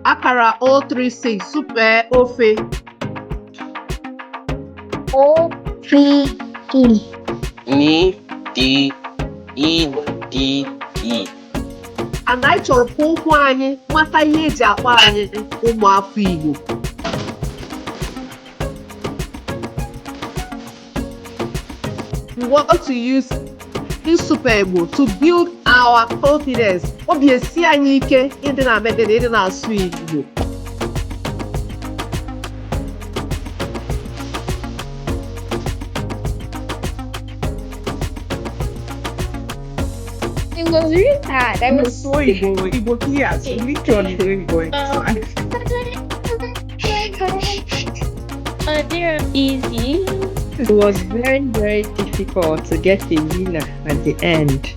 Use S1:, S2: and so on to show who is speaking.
S1: Akara 036 super ofe.
S2: O-P-E.
S3: N-D-E-D-E.
S1: And anyị chọrọ ka ụkwụ anyị mata ihe eji akpọ anyị ụmụafọ Igbo. We want to use this super Igbo to build our confidence. Obi esi anyị ike ịdị na megide ịdị na-asụ Igbo.
S2: It was really hard. I was
S4: so Igbo class. Literally doing going.
S2: They're easy.
S4: It was very, very difficult to get a winner at the end.